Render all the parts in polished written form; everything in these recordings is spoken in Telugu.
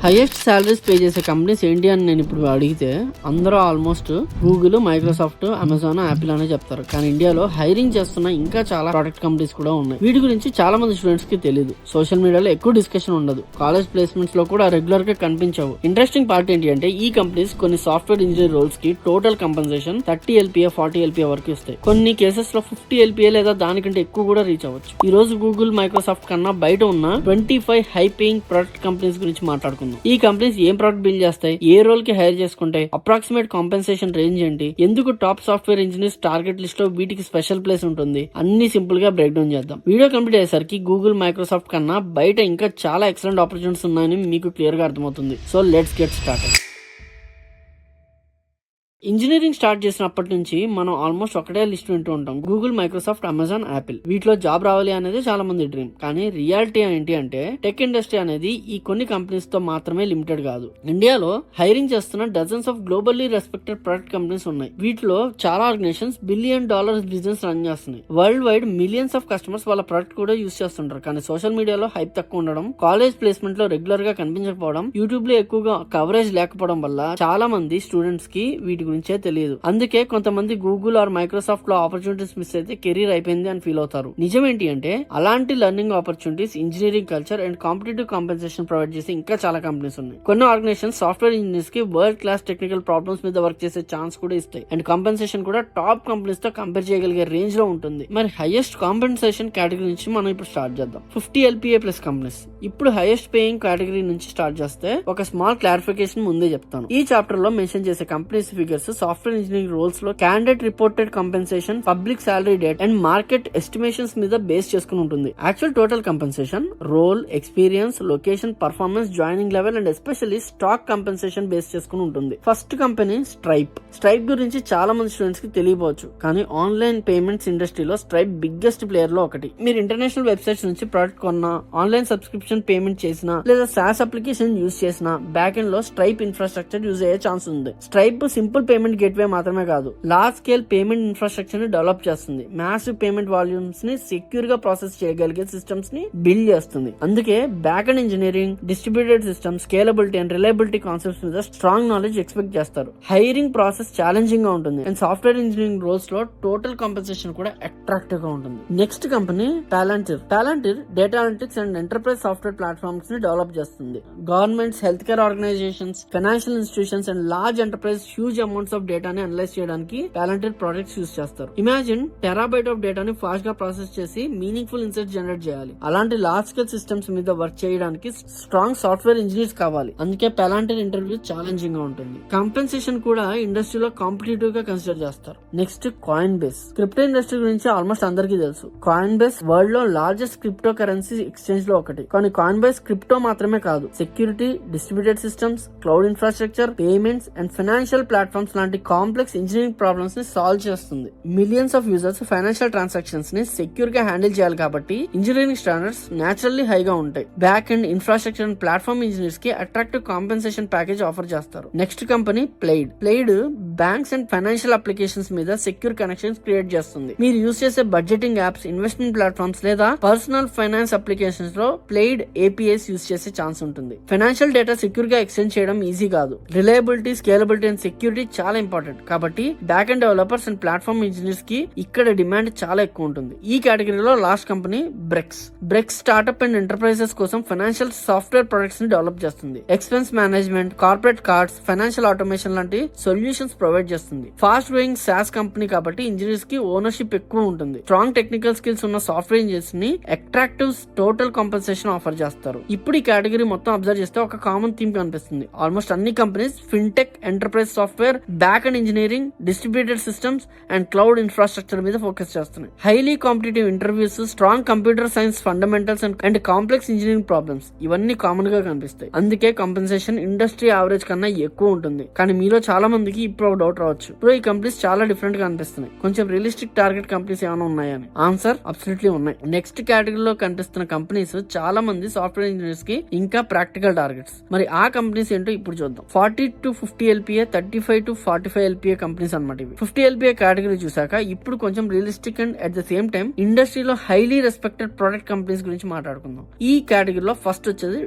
హైయెస్ట్ సాలరీస్ పే చేసే కంపెనీస్ ఏంటి అని నేను ఇప్పుడు అడిగితే అందరూ almost Google, Microsoft, Amazon, Apple అనే చెప్తారు. కానీ ఇండియాలో హైరింగ్ చేస్తున్న ఇంకా చాలా ప్రొడక్ట్ కంపెనీస్ కూడా ఉన్నాయి. వీటి గురించి చాలా మంది స్టూడెంట్స్ కి తెలియదు. సోషల్ మీడియాలో ఎక్కువ డిస్కషన్ ఉండదు. కాలేజ్ ప్లేస్మెంట్స్ లో కూడా రెగ్యులర్ గా కనిపించవు. ఇంట్రెస్టింగ్ పార్ట్ ఏంటి అంటే ఈ కంపెనీస్ కొన్ని సాఫ్ట్వేర్ ఇంజనీర్ రోల్స్ కి టోటల్ కంపెన్సేషన్ 30 LPA 40 LPA వరకు ఇస్తాయి. కొన్ని కేసెస్ లో 50 LPA లేదా దానికంటే ఎక్కువ కూడా రీచ్ అవ్వచ్చు. ఈ రోజు గూగుల్, మైక్రోసాఫ్ట్ కన్నా బయట ఉన్న 25 హై పేయింగ్ ప్రొడక్ట్ కంపెనీస్ గురించి మాట్లాడుకుందాం. ఈ కంపెనీస్ ఏం ప్రొడక్ట్ బిల్డ్ చేస్తాయి, ఏ రోల్ కి హైర్ చేసుకుంటాయి, అప్రాక్సిమేట్ కాంపెన్సేషన్ రేంజ్ ఏంటి, ఎందుకు top software engineers target list లో వీటికి స్పెషల్ ప్లేస్ ఉంటుంది, అన్ని సింపుల్ గా బ్రేక్ డౌన్ చేద్దాం. వీడియో కంప్లీట్ అయ్యేసరికి గూగుల్, మైక్రోసాఫ్ట్ కన్నా బయట ఇంకా చాలా ఎక్సలెంట్ ఆపర్చునిటీస్ ఉన్నాయని మీకు క్లియర్ గా అర్థమవుతుంది. So let's get started. Engineering start చేసినప్పటి నుంచి మనం ఆల్మోస్ట్ ఒకటే లిస్ట్ వింటూ ఉంటాం. Google, Microsoft, Amazon, Apple. వీటిలో జాబ్ రావాలి అనేది చాలా మంది డ్రీమ్. కానీ రియాలిటీ ఏంటి అంటే టెక్ ఇండస్ట్రీ అనేది ఈ కొన్ని కంపెనీస్ తో మాత్రమే లిమిటెడ్ కాదు. ఇండియాలో హైరింగ్ చేస్తున్న dozens of globally respected product companies ఉన్నాయి. వీటిలో చాలా ఆర్గనైజేషన్స్ $1 బిలియన్ బిజినెస్ రన్ చేస్తున్నాయి. World wide millions of customers వాళ్ళ ప్రొడక్ట్ కూడా యూస్ చేస్తుంటారు. కానీ సోషల్ మీడియాలో హైప్ తక్కువ ఉండడం, కాలేజ్ ప్లేస్మెంట్ లో రెగ్యులర్ గా కనిపించకపోవడం, యూట్యూబ్ లో ఎక్కువగా కవరేజ్ లేకపోవడం వల్ల చాలా మంది స్టూడెంట్స్ కి వీటి గురించే తెలియదు. అందుకే కొంతమంది గూగుల్ ఆర్ మైక్రోసాఫ్ట్ లో ఆపర్చునిటీస్ మిస్ అయితే కెరీర్ అయిపోయింది అని ఫీల్ అవుతారు. నిజం ఏంటి అంటే అలాంటి learning opportunities, engineering culture and competitive compensation provide చేసే ఇంకా చాలా కంపెనీస్ ఉన్నాయి. కొన్ని ఆర్గనైజేషన్ సాఫ్ట్వేర్ ఇంజనీర్స్ కి వరల్డ్ క్లాస్ టెక్నికల్ ప్రాబ్లమ్స్ మీద వర్క్ చేసే ఛాన్స్ కూడా ఇస్తాయి. అండ్ కాంపెన్సేషన్ కూడా టాప్ కంపెనీస్ తో కంపేర్ చేయగలిగే రేంజ్ లో ఉంటుంది. మరి హైయెస్ట్ కాంపెన్సేషన్ కేటగిరీ నుంచి మనం ఇప్పుడు స్టార్ట్ చేద్దాం. 50 LPA ప్లస్ కంపెనీస్. ఇప్పుడు హైయెస్ట్ పేయింగ్ కేటగిరీ నుంచి స్టార్ట్ చేస్తే ఒక స్మాల్ క్లారిఫికేషన్ ముందే చెప్తాను. ఈ చాప్టర్ లో మెన్షన్ చేసే companies figures software engineering roles లో candidate reported compensation, public salary date and market estimations మీద బేస్ చేసుకుని ఉంటుంది. Actual total compensation role, experience, location, performance, joining level and especially stock compensation base చేసుకుని ఉంటుంది. First company stripe. స్ట్రైప్ గురించి చాలా మంది స్టూడెంట్స్ కి తెలియవచ్చు. కానీ ఆన్లైన్ పేమెంట్స్ ఇండస్ట్రీలో స్ట్రైప్ బిగ్గెస్ట్ ప్లేయర్ లో ఒకటి. మీరు ఇంటర్నేషనల్ వెబ్సైట్స్ నుంచి ప్రొడక్ట్ కొన్నా, ఆన్లైన్ సబ్స్క్రిప్షన్ పేమెంట్ చేసినా లేదా SaaS అప్లికేషన్ యూజ్ చేసినా బ్యాక్ ఎండ్ లో స్ట్రైప్ ఇన్ఫ్రాస్ట్రక్చర్ యూజ్ అయ్యే ఛాన్స్ ఉంది. స్ట్రైప్ సింపుల్ పేమెంట్ గేట్వే మాత్రమే కాదు, లార్జ్ స్కేల్ పేమెంట్ ఇన్ఫ్రాస్ట్రక్చర్ ని డెవలప్ చేస్తుంది. మ్యాసివ్ పేమెంట్ వాల్యూమ్స్ ని సెక్యూర్ గా ప్రాసెస్ చేయగలిగే సిస్టమ్స్ ని బిల్డ్ చేస్తుంది. అందుకే back end engineering, distributed system, scalability and reliability concepts మీద స్ట్రాంగ్ నాలెడ్జ్ ఎక్స్పెక్ట్ చేస్తారు. హైరింగ్ ప్రాసెస్ ఛాలెంజింగ్ గా ఉంటుంది. అండ్ సాఫ్ట్వేర్ ఇంజనీరింగ్ రోల్స్ లో టోటల్ కాంపెన్సేషన్ కూడా అట్రాక్టివ్ గా ఉంటుంది. Next company Palantir. Palantir data analytics and enterprise software platforms ని డెవలప్ చేస్తుంది. Governments, health care organisations, financial institutions and large enterprise huge amounts of డేటాని అనలైజ్ చేయడానికి టాలెంటెడ్ ప్రొడక్ట్స్ యూస్ చేస్తారు. ఇమాజిన్ టెరాబైట్ ఆఫ్ డేటాని ఫాస్ట్ గా ప్రాసెస్ చేసి మీనింగ్ఫుల్ ఇన్సైట్స్ జనరేట్ చేయాలి. అలాంటి లార్జ్ స్కేల్ సిస్టమ్స్ మీద వర్క్ చేయడానికి స్ట్రాంగ్ సాఫ్ట్వేర్ ఇంజనీర్స్ కావాలి. అందుకే టాలెంటెడ్ ఇంటర్వ్యూ ఛాలెంజింగ్ గా ఉంటుంది. కాంపెన్సేషన్ కూడా ఇండస్ట్రీలో కాంపిటేటివ్ గా కన్సిడర్ చేస్తారు. Next coin base. Crypto industry గురించి ఆల్మోస్ట్ అందరికీ తెలుసు. కాయిన్ బేస్ వరల్డ్ లో లార్జెస్ట్ క్రిప్టో కరెన్సీ ఎక్స్చేంజ్ లో ఒకటి. కానీ కాయిన్ బేస్ క్రిప్టో మాత్రమే కాదు, security, distributed systems, cloud infrastructure, payments and financial platforms లాంటి కాంప్లెక్స్ ఇంజనీరింగ్ ప్రాబ్లమ్స్ ని సాల్వ్ చేస్తుంది. Millions of users financial transactions ని సెక్యూర్ గా హ్యాండిల్ చేయాలి కాబట్టి ఇంజనీరింగ్ స్టాండర్డ్స్ నేచురల్లీ హైగా ఉంటాయి. Back and infrastructure and platform engineers కి అట్రాక్టివ్ కాంపెన్సేషన్ ప్యాకేజ్ ఆఫర్ చేస్తారు. Next company Plaid. Plaid banks and financial applications మీద సెక్యూర్ కనెక్షన్స్ క్రియేట్ చేస్తుంది. మీరు యూస్ చేసే బడ్జెటింగ్ యాప్స్, ఇన్వెస్ట్మెంట్ ప్లాట్ఫామ్స్ లేదా పర్సనల్ ఫైనాన్స్ అప్లికేషన్స్ లో ప్లైడ్ APIs యూస్ చేసే ఛాన్స్ ఉంటుంది. ఫైనాన్షియల్ డేటా సెక్యూర్ గా ఎక్స్చేంజ్ చేయడం ఈజీ కాదు. రిలయబిలిటీ, స్కేలబిలిటీ అండ్ సెక్యూరిటీ చాలా ఇంపార్టెంట్. కాబట్టి back end developers and platform engineers కి ఇక్కడ డిమాండ్ చాలా ఎక్కువ ఉంటుంది. ఈ కేటగిరీలో last company Brex. Brex startup and enterprises కోసం ఫైనాన్షియల్ సాఫ్ట్వేర్ ప్రొడక్ట్స్ ని డెవలప్ చేస్తుంది. Expense management, corporate cards, financial automation లాంటి సొల్యూషన్స్ ప్రొవైడ్ చేస్తుంది. ఫాస్ట్ గ్రోయింగ్ SaaS కంపెనీ కాబట్టి ఇంజనీర్స్ కి ఓనర్షిప్ ఎక్కువ ఉంటుంది. స్ట్రాంగ్ టెక్నికల్ స్కిల్స్ ఉన్న సాఫ్ట్వేర్ ఇంజనీర్స్ ని అట్రాక్టివ్ టోటల్ కాంపెన్సేషన్ ఆఫర్ చేస్తారు. ఇప్పుడు ఈ కేటగిరీ మొత్తం అబ్జర్వ్ చేస్తే ఒక కామన్ థీమ్ కనిపిస్తుంది. ఆల్మోస్ట్ అన్ని companies fintech, enterprise software, back end engineering, distributed systems and cloud infrastructure మీద ఫోకస్ చేస్తున్నాయి. Highly competitive interviews, strong computer science fundamentals and complex engineering problems ఇవన్నీ కామన్ గా కనిపిస్తాయి. అందుకే కాంపెన్సేషన్ ఇండస్ట్రీ యావరేజ్ కన్నా ఎక్కువ ఉంటుంది. కానీ మీలో చాలా మందికి ఇప్పుడు ఒక డౌట్ రావచ్చు, ఇప్పుడు ఈ కంపెనీస్ చాలా డిఫరెంట్ గా అనిపిస్తున్నాయి, కొంచెం రియలిస్టిక్ టార్గెట్ కంపెనీస్ ఏమైనా ఉన్నాయని. ఆన్సర్ అబ్సల్యూట్లీ ఉన్నాయి. నెక్స్ట్ కేటగిరీలో కనిపిస్తున్న కంపెనీస్ చాలా మంది సాఫ్ట్వేర్ ఇంజనీర్స్ కి ఇంకా ప్రాక్టికల్ టార్గెట్స్. మరి ఆ కంపెనీస్ ఏంటో ఇప్పుడు చూద్దాం. 40 to 50 LPA, 35 to to 45 LPA companies అన్నమాట ఇవి. 50 LPA కేటగిరీ చూసాక ఇప్పుడు కొంచెం realistic and at the same time ఇండస్ట్రీలో హైలీ రెస్పెక్టెడ్ ప్రొడక్ట్ కంపెనీస్ గురించి మాట్లాడుకుందాం. ఈ కేటగిరీలో ఫస్ట్ వచ్చేది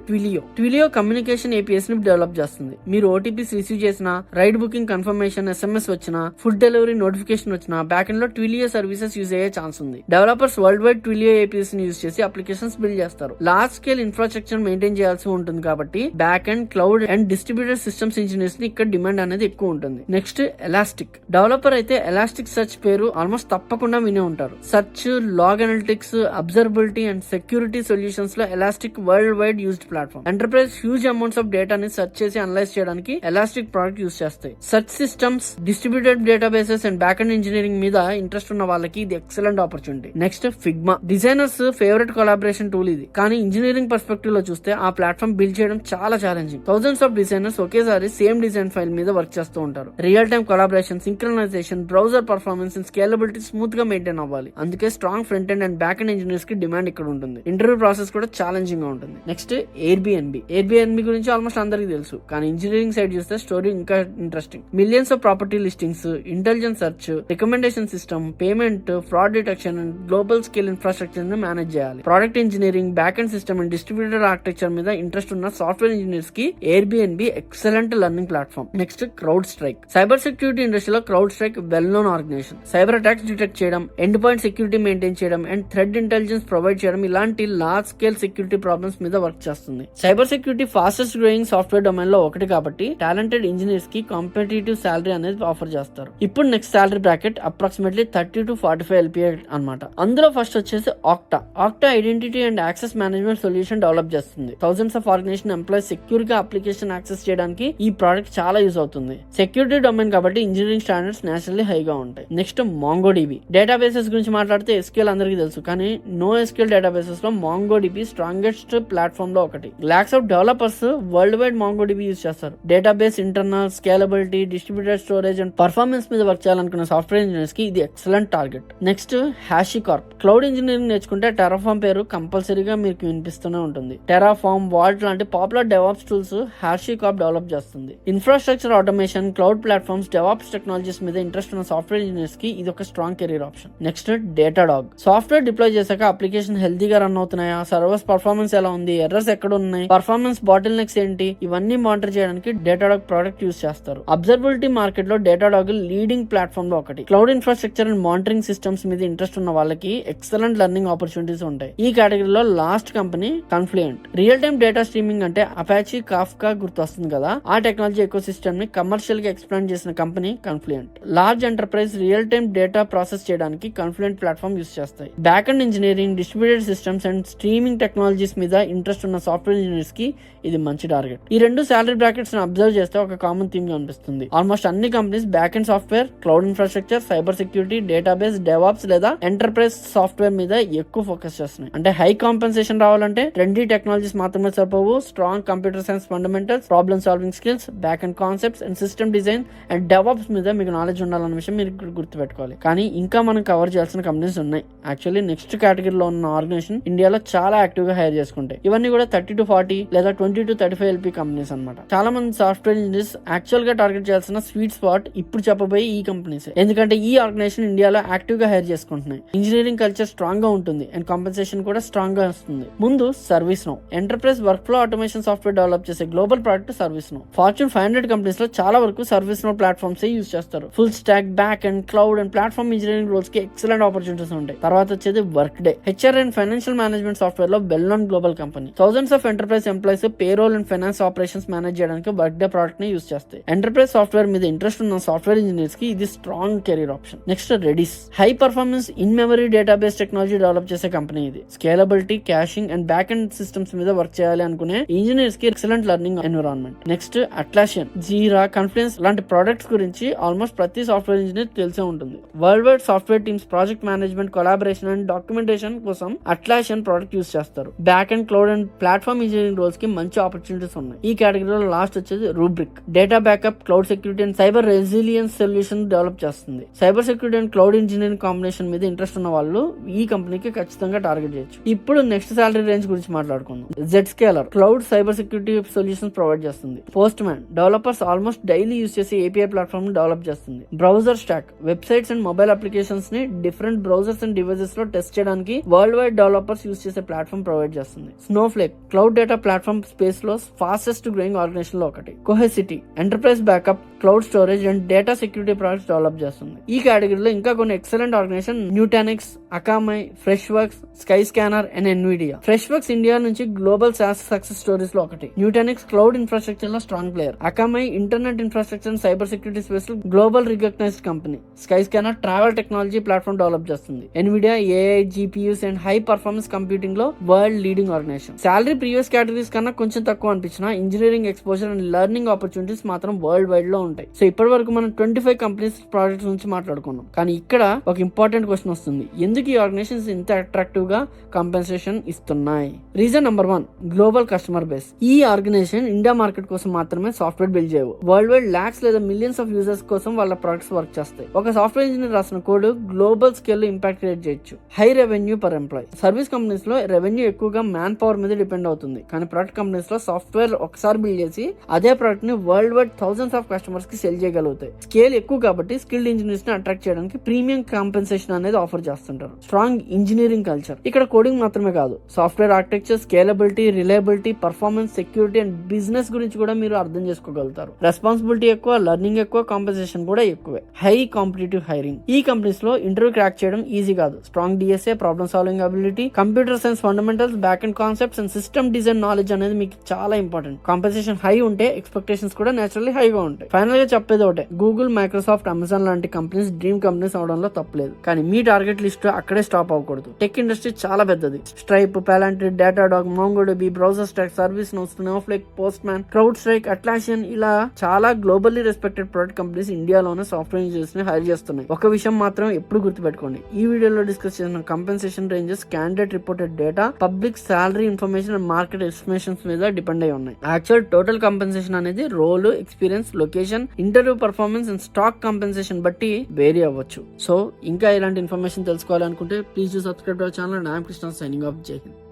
ట్విలియో కమ్యూనికేషన్ ఏపీఎస్ ని డెవలప్ చేస్తుంది. మీరు ఓటీపీస్ రిసీవ్ చేసినా, రైడ్ బుకింగ్ కన్ఫర్మేషన్ SMS వచ్చినా, ఫుడ్ డెలివరీ నోటిఫికేషన్ వచ్చినా బ్యాక్ ఎండ్ లో ట్విలియో సర్వీసెస్ యూజ్ అయ్యే ఛాన్స్ ఉంది. డెవలపర్స్ వరల్డ్ వైడ్ ట్విలియో ఏపీఎస్ ని యూజ్ చేసి అప్లికేషన్స్ బిల్డ్ చేస్తారు. లార్జ్ స్కేల్ ఇన్ఫ్రాస్ట్రక్చర్ మెయింటైన్ చేయాల్సి ఉంటుంది కాబట్టి back end, cloud and distributed systems engineers ని ఇక్కడ డిమాండ్ అనేది ఎక్కువ ఉంటుంది. Next Elastic. డెవలపర్ అయితే ఎలాస్టిక్ సర్చ్ పేరు ఆల్మోస్ట్ తప్పకుండా వినే ఉంటారు. Search, log analytics, observability and security solutions లో Elastic world wide used platform. Enterprise huge amounts of డేటాని సర్చ్ చేసి అనలైజ్ చేయడానికి ఎలాస్టిక్ ప్రోడక్ట్ యూజ్ చేస్తాయి. Search systems, distributed databases and back end engineering మీద ఇంట్రెస్ట్ ఉన్న వాళ్ళకి ఇది excellent opportunity. Next Figma. Designers favourite collaboration tool ఇది. కానీ ఇంజనీరింగ్ పర్స్పెక్టివ్ లో చూస్తే ఆ ప్లాట్ఫామ్ బిల్డ్ చేయడం చాలా ఛాలెంజింగ్. థౌసండ్స్ ఆఫ్ డిజైనర్స్ ఒకేసారి సేమ్ డిజైన్ ఫైల్ మీద వర్క్ చేస్తూ ఉంటారు. Real time collaboration, synchronisation, browser performance and scalability smooth గా మెయింటైన్ అవ్వాలి. అందుకే strong front end and back end engineers కి డిమాండ్ ఇక్కడ ఉంటుంది. ఇంటర్వ్యూ ప్రాసెస్ కూడా ఛాలెంజింగ్ గా ఉంటుంది. నెక్స్ట్ ఎయిర్బిఎన్బి గురించి ఆల్మోస్ట్ అందరికి తెలుసు. కానీ ఇంజనీరింగ్ సైడ్ చూస్తే స్టోరీ ఇంకా interesting. Millions of property listings, intelligent search, recommendation system, payment, fraud detection and global scale infrastructure ని మేనేజ్ చేయాలి. Product engineering, back end system and distributed architecture మీద ఇంట్రెస్ట్ ఉన్న సాఫ్ట్వేర్ ఇంజనీర్స్ కి Airbnb excellent learning platform. Next CrowdStrike. Cyber security ఇండస్ట్రీలో CrowdStrike well known organisation. Cyber attacks detect చేయడం, ఎండ్ పాయింట్ సెక్యూరిటీ మెయింటైన్ చేయడం అండ్ థ్రెడ్ ఇంటెలిజెన్స్ ప్రొవైడ్ చేయడం ఇలాంటి లార్జ్ స్కేల్ సెక్యూరిటీ ప్రాబ్లమ్స్ మీద వర్క్ చేస్తుంది. Cyber security fastest growing software domain లో ఒకటి కాబట్టి టాలెంటెడ్ ఇంజనీర్స్ కి కాంపిటేటివ్ సాలరీ అనేది ఆఫర్ చేస్తారు. ఇప్పుడు next salary bracket approximately 30 to 45 LPA అన్నమాట. అందులో ఫస్ట్ వచ్చేసి Okta identity and access management solution develop చేస్తుంది. Thousands of organisation employees secure గా అప్లికేషన్ యాక్సెస్ చేయడానికి ఈ ప్రోడక్ట్ చాలా యూజ్ అవుతుంది. సెక్యూరిటీ డొమైన్ కాబట్టి ఇంజనీరింగ్ స్టాండర్డ్స్ నేచురల్లీ హైగా ఉంటాయి. Next MongoDB. డేటాబేసెస్ గురించి మాట్లాడితే SQL అందరికీ తెలుసు. కానీ నో SQL డేటాబేసెస్ లో MongoDB స్ట్రాంగెస్ట్ ప్లాట్ఫామ్ లో ఒకటి. Lakhs of developers world wide MongoDB use చేస్తారు. Database internal, scalability, distributed storage and performance మీద వర్క్ చేయాలనుకున్న సాఫ్ట్వేర్ ఇంజనీర్స్ కి ఇది excellent target. Next HashiCorp. Cloud engineering నేర్చుకుంటే టెరాఫార్మ్ పేరు కంపల్సరీగా మీకు వినిపిస్తూనే ఉంటుంది. టెరాఫార్మ్, వాల్ట్ లాంటి popular DevOps tools HashiCorp develop చేస్తుంది. Infrastructure automation, cloud platforms, DevOps technologies మీద ఇంట్రెస్ట్ ఉన్న సాఫ్ట్వేర్ ఇంజనీర్స్ కి ఇది ఒక strong career option. Next Datadog. Software deploy చేశాక అప్లికేషన్ హెల్తీగా రన్ అవుతున్నాయా, సర్వర్స్ పర్ఫార్మెన్స్ ఎలా ఉంది, ఎర్రర్స్ ఎక్కడ ఉన్నాయి, పర్ఫార్మెన్స్ బాటిల్ నెక్స్ ఏంటి, ఇవన్నీ మానిటర్ చేయడానికి డేటాడాగ్ ప్రోడక్ట్ యూజ్ చేస్తారు. అబ్జర్వబిలిటీ మార్కెట్ లో డేటాడాగ్ లీడింగ్ ప్లాట్ఫామ్ లో ఒకటి. Cloud infrastructure and monitoring systems మీద ఇంట్రెస్ట్ ఉన్న వాళ్ళకి ఎక్సలెంట్ లెర్నింగ్ ఆపర్చునిటీస్ ఉంటాయి. ఈ కేటగిరీలో last company Confluent. Real time data streaming అంటే అపాచీ, కాఫ్కా గుర్తొస్తుంది కదా. ఆ టెక్నాలజీ ఎకో సిస్టమ్ ని కమర్షియల్ గా ఎక్స్ప్లెయిన్ చేసిన company Confluent. Large enterprise real time data process చేయడానికి కన్ఫ్లుయెంట్ ప్లాట్ఫామ్ యూజ్ చేస్తాయి. Back end engineering, distributed systems and streaming technologies మీద ఇంట్రెస్ట్ ఉన్న సాఫ్ట్వేర్ ఇంజనీర్స్ కి ఇది మంచి టార్గెట్. ఈ రెండు సాలరీ బ్రాకెట్స్ ని అబ్జర్వ్ చేస్తే ఒక కామన్ థీమ్ కనిపిస్తుంది. ఆల్మోస్ట్ అన్ని companies back and software, cloud infrastructure, cyber security, database, DevOps లేదా ఎంటర్ప్రైజ్ సాఫ్ట్వేర్ మీద ఎక్కువ ఫోకస్ చేస్తున్నాయి. అంటే హై కాంపెన్సేషన్ రావాలంటే ట్రెండీ టెక్నాలజీస్ మాత్రమే సరిపోవు. Strong computer science fundamentals, problem solving skills, back end concepts and system design and DevOps మీద మీకు నాలెడ్జ్ ఉండాలన్న విషయం మీరు గుర్తుపెట్టుకోవాలి. కానీ ఇంకా మనం కవర్ చేయాల్సిన కంపెనీస్ ఉన్నాయి. యాక్చువల్లీ నెక్స్ట్ కేటగిరీలో ఉన్న ఆర్గనైజేషన్ ఇండియాలో చాలా యాక్టివ్ గా హైర్ చేసుకుంటాయి. ఇవన్నీ కూడా 30 to 40 లేదా 20 to 35 LP కంపెనీస్ అన్నమాట. చాలా మంది సాఫ్ట్వేర్ ఇంజనీర్స్ యాక్చువల్ గా టార్గెట్ చేయాల్సిన స్వీట్ స్పాట్ ఇప్పుడు చెప్పబోయే ఈ కంపెనీస్. ఎందుకంటే ఈ ఆర్గనైజేషన్ ఇండియాలో యాక్టివ్ గా హైర్ చేసుకుంటున్నాయి. ఇంజనీరింగ్ కల్చర్ స్ట్రాంగ్ గా ఉంటుంది అండ్ కాంపెన్సేషన్ కూడా స్ట్రాంగ్ గా వస్తుంది. ముందు ServiceNow. Enterprise workflow automation software develop చేసే global product ServiceNow. Fortune 500 companies లో చాలా వరకు సర్వీస్ నౌ ప్లాట్ఫామ్స్ యూజ్ చేస్తారు. Full stack, back end cloud and platform engineering roles కి ఎక్సలెంట్ ఆపర్చునిటీస్ ఉంటాయి. తర్వాత వచ్చేది Workday. HR and financial management software లో well known global company. Thousands of enterprise employees payroll and finance operations manage చేయడానికి వర్క్ డే ప్రోడక్ట్ ని యూజ్ చేస్తాయి. ఎంటర్ప్రైజ్ సాఫ్ట్వేర్ మీద ఇంట్రెస్ట్ ఉన్న సాఫ్ట్వేర్ ఇంజనీర్స్ కి ఇది strong career option. Next Redis. High performance in memory database technology develop చేసే కంపెనీ ఇది. Scalability, caching and back end systems మీద వర్క్ చేయాలి అనుకునే ఇంజనీర్స్ కి excellent learning environment. Next Atlassian, Jira, Confluence లాంటి ప్రొడక్ట్స్ గురించి ఆల్మోస్ట్ ప్రతి సాఫ్ట్వేర్ ఇంజనీర్ తెలిసే ఉంటుంది. World wide software teams project management, collaboration and documentation కోసం అట్లాసియన్ ప్రొడక్ట్ యూజ్ చేస్తారు. Back end cloud and platform engineering roles కి మంచి ఆపర్చునిటీస్ ఉన్నాయి. ఈ కేటగిరీలో లాస్ట్ వచ్చేది Rubrik. Data backup, cloud security and cyber resilience solution develop చేస్తుంది. Cyber security and cloud engineering combination మీద ఇంట్రెస్ట్ ఉన్న వాళ్ళు ఈ కంపెనీకి ఖచ్చితంగా టార్గెట్ చేయొచ్చు. ఇప్పుడు నెక్స్ట్ సాలరీ రేంజ్ గురించి మాట్లాడుకుందాం. Zscaler cloud cyber security solutions provide చేస్తుంది. Postman developers almost daily use చేసి ఏపీఐ ప్లాట్ఫామ్ డెవలప్ చేస్తుంది. BrowserStack websites and mobile applications ని డిఫరెంట్ బ్రౌజర్స్ అండ్ డివైసెస్ లో టెస్ట్ చేయడానికి వరల్డ్ వైడ్ డెవలపర్స్ యూస్ చేసే ప్లాట్ఫామ్ ప్రొవైడ్ చేస్తుంది. Snowflake cloud data platform space లో ఫాస్టెస్ట్ గ్రోయింగ్ ఆర్గనైజేషన్ లో ఒకటి. Cohesity enterprise backup, cloud storage and data security products develop చేస్తుంది. ఈ కేటగిరీలో ఇంకా కొన్ని excellent organisation Nutanix, Akamai, Freshworks, Skyscanner and Nvidia. Freshworks India నుంచి గ్లోబల్ SaaS సక్సెస్ స్టోరీస్ లో ఒకటి. న్యూటానిక్స్ క్లౌడ్ ఇన్ఫ్రాస్ట్రక్చర్ లో strong player. Akamai internet infrastructure and cyber security space లో global recognised company. Skyscanner travel technology platform develop చేస్తుంది. Nvidia AI, GPUs and high performance computing లో world leading organisation. Salary previous categories కన్నా కొంచెం తక్కువ అనిపించిన engineering exposure and learning opportunities మాత్రం వరల్డ్ వైడ్ లో ఉంటాయి. సో ఇప్పటి వరకు మనం 25 కంపెనీస్ ప్రాజెక్ట్స్ నుంచి మాట్లాడుకున్నాం. కానీ ఇక్కడ ఒక ఇంపార్టెంట్ క్వశ్చన్ వస్తుంది, ఎందుకు ఈ ఆర్గనైజేషన్స్ ఇంత అట్రాక్టివ్ గా కాంపెన్సేషన్ ఇస్తున్నాయి? Reason number 1, global customer base. ఈ ఆర్గనైజేషన్ ఇండియా మార్కెట్ కోసం మాత్రమే సాఫ్ట్వేర్ బిల్డ్ చేయవు. వరల్డ్ వైడ్ లాక్స్ లేదా మిలియన్స్ ఆఫ్ యూజర్స్ కోసం వాళ్ళ ప్రొడక్ట్స్ వర్క్ చేస్తాయి. ఒక సాఫ్ట్వేర్ ఇంజనీర్ రాసిన కోడ్ గ్లోబల్ స్కేల్ లో ఇంపాక్ట్ క్రియేట్ చేయొచ్చు. High revenue per employee. Service companies లో రెవెన్యూ ఎక్కువగా మ్యాన్ పవర్ మీద డిపెండ్ అవుతుంది. కానీ ప్రొడక్ట్ కంపెనీస్ లో సాఫ్ట్వేర్ ఒకసారి బిల్డ్ చేసి అదే ప్రొడక్ట్ ని world wide thousands of customers కి సెల్ చేయగలుగుతాయి. స్కేల్ ఎక్కువ కాబట్టి స్కిల్డ్ ఇంజనీర్స్ ని అట్రాక్ట్ చేయడానికి ప్రీమియం కాంపెన్సేషన్ అనేది ఆఫర్ చేస్తుంటారు. Strong engineering culture. ఇక్కడ కోడింగ్ మాత్రమే కాదు, software architecture, scalability, reliability, performance, security and business గురించి కూడా మీరు అర్థం చేసుకోగలుగుతారు. రెస్పాన్సిబిలిటీ ఎక్కువ, లెర్నింగ్ ఎక్కువ, కాంపెన్సేషన్ కూడా ఎక్కువే. High competitive hiring. ఈ కంపెనీస్ లో ఇంటర్వ్యూ క్రాక్ చేయడం ఈజీ కాదు. Strong DSA, problem solving ability, computer science fundamentals, back end concepts and system design knowledge అనేది మీకు చాలా ఇంపార్టెంట్. కాంపెన్సేషన్ హై ఉంటే ఎక్స్పెక్టేషన్స్ కూడా నేచురల్లీ హైగా ఉంటాయి. ఫైనల్ గా చెప్పేది ఒకటే, గూగుల్, మైక్రోసాఫ్ట్, అమెజాన్ లాంటి కంపెనీస్ డ్రీమ్ కంపెనీస్ అవడంలో తప్పలేదు. కానీ మీ టార్గెట్ లిస్ట్ అక్కడే స్టాప్ అవ్వకూడదు. టెక్ ఇండస్ట్రీ చాలా పెద్దది. Stripe, Palantir, Datadog, MongoDB, browser stock, service now, Snowflake, postman, crowd strike, అట్లాసియన్ ఇలా చాలా గ్లోబల్లీ రెస్పెక్టెడ్ ప్రొడక్ట్ కంపెనీస్ ఇండియాలోనే సాఫ్ట్వేర్ ఇంజనీర్స్ ని హైర్ చేస్తున్నాయి. ఒక విషయం మాత్రం ఎప్పుడు గుర్తుపెట్టుకోండి, ఈ వీడియోలో డిస్కస్ చేసిన compensation ranges candidate reported data, public salary information and market estimations మీద డిపెండ్ అయి ఉన్నాయి. యాక్చువల్ టోటల్ కంపెన్సేషన్ అనేది role, experience, location, interview performance and stock compensation బట్టి వేరీ అవ్వచ్చు. సో ఇంకా ఇలాంటి ఇన్ఫర్మేషన్ తెలుసుకోవాలనుకుంటే please subscribe to our channel. I am Krishna, signing off. జై హింద్.